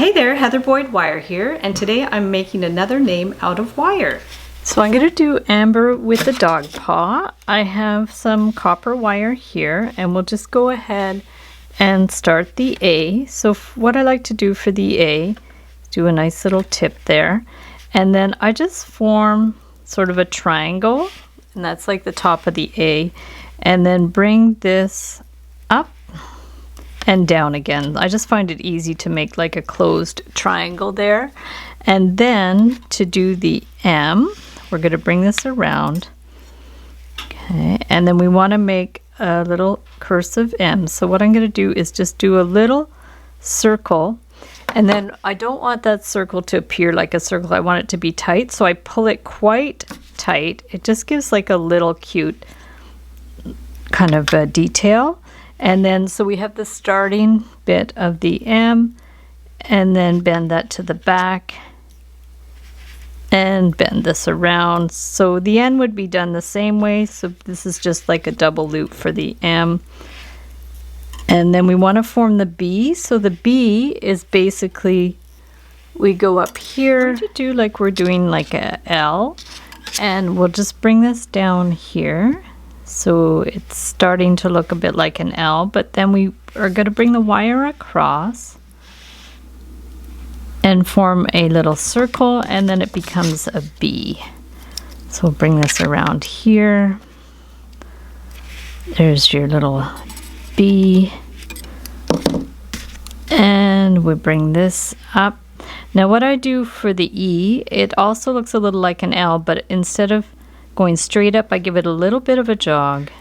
Hey there, Heather Boyd Wire here, and today I'm making another name out of wire. So I'm going to do amber with the dog paw. I have some copper wire here, and we'll just go ahead and start the A. So what I like to do for the A is do a nice little tip there, and then I just form sort of a triangle, and that's like the top of the A, and then bring this up and down again. I just find it easy to make like a closed triangle there. And then to do the M, we're going to bring this around. Okay, and then we want to make a little cursive M. So what I'm going to do is just do a little circle, and then I don't want that circle to appear like a circle. I want it to be tight, so I pull it quite tight. It just gives like a little cute kind of a detail. And then, so we have the starting bit of the M, and then bend that to the back, and bend this around. So the N would be done the same way. So this is just like a double loop for the M. And then we want to form the B. So the B is basically, we go up here to do like we're doing like a L, and we'll just bring this down here. So it's starting to look a bit like an L, but then we are going to bring the wire across and form a little circle, and then it becomes a B. So we'll bring this around here. There's your little B. And we bring this up. Now what I do for the E, it also looks a little like an L, but instead of going straight up, I give it a little bit of a jog.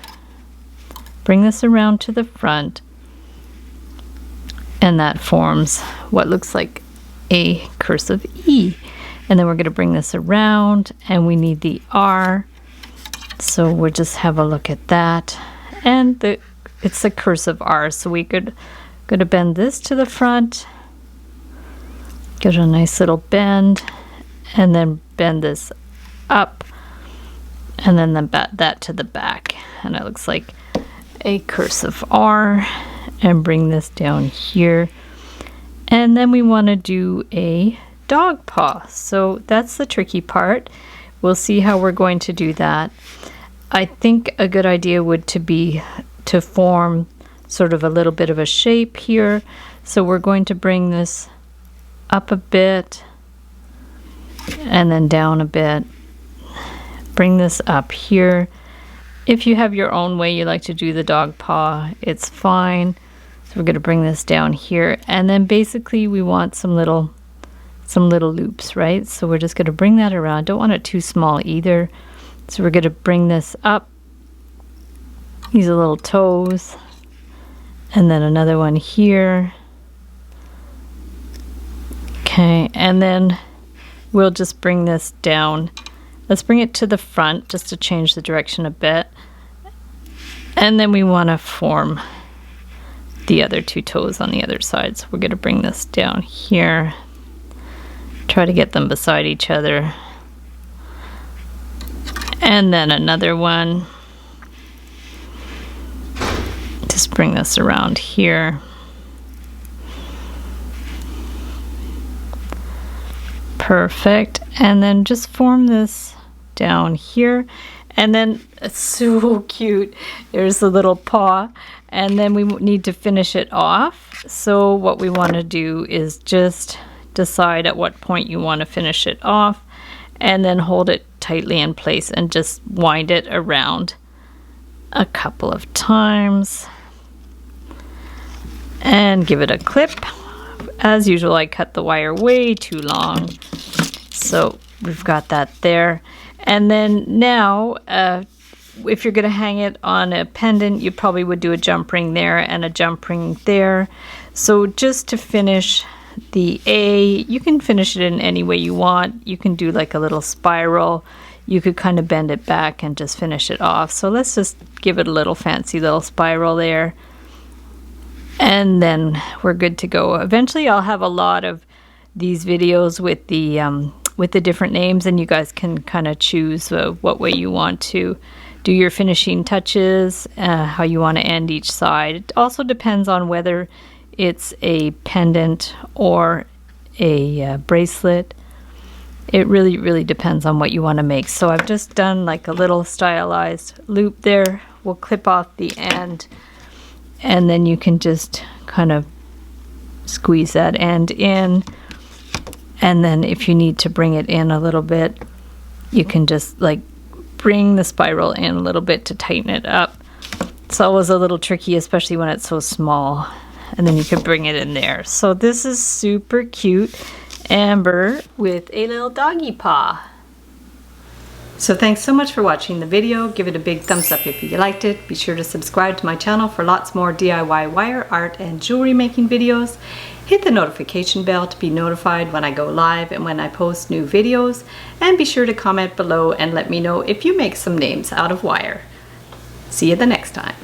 Bring this around to the front, and that forms what looks like a cursive E. And then we're going to bring this around, and we need the R. So we'll just have a look at that. And it's a cursive R, so we could going to bend this to the front, get a nice little bend, and then bend this up, and then that to the back, and it looks like a cursive R. And bring this down here, and then we want to do a dog paw. So that's the tricky part. We'll see how we're going to do that. I think a good idea would be to form sort of a little bit of a shape here. So we're going to bring this up a bit and then down a bit. Bring this up here. If you have your own way you like to do the dog paw, it's fine. So we're going to bring this down here, and then basically we want some little loops, right? So we're just going to bring that around. Don't want it too small either. So we're going to bring this up. These are little toes, and then another one here. Okay, and then we'll just bring this down. Let's bring it to the front just to change the direction a bit. And then we want to form the other two toes on the other side. So we're going to bring this down here. Try to get them beside each other. And then another one. Just bring this around here. Perfect. And then just form this down here, and then it's so cute. There's the little paw, and then we need to finish it off. So what we want to do is just decide at what point you want to finish it off, and then hold it tightly in place and just wind it around a couple of times and give it a clip. As usual, I cut the wire way too long, so we've got that there. And then now, if you're going to hang it on a pendant, you probably would do a jump ring there and a jump ring there. So just to finish the A, you can finish it in any way you want. You can do like a little spiral. You could kind of bend it back and just finish it off. So let's just give it a little fancy little spiral there. And then we're good to go. Eventually I'll have a lot of these videos with the different names, and you guys can kind of choose what way you want to do your finishing touches, how you want to end each side. It also depends on whether it's a pendant or a bracelet. It really depends on what you want to make. So I've just done like a little stylized loop there. We'll clip off the end, and then you can just kind of squeeze that end in. And then if you need to bring it in a little bit, you can just like bring the spiral in a little bit to tighten it up. It's always a little tricky, especially when it's so small. And then you can bring it in there. So this is super cute amber with a little doggy paw. So thanks so much for watching the video. Give it a big thumbs up if you liked it. Be sure to subscribe to my channel for lots more DIY wire art and jewelry making videos. Hit the notification bell to be notified when I go live and when I post new videos. And be sure to comment below and let me know if you make some names out of wire. See you the next time.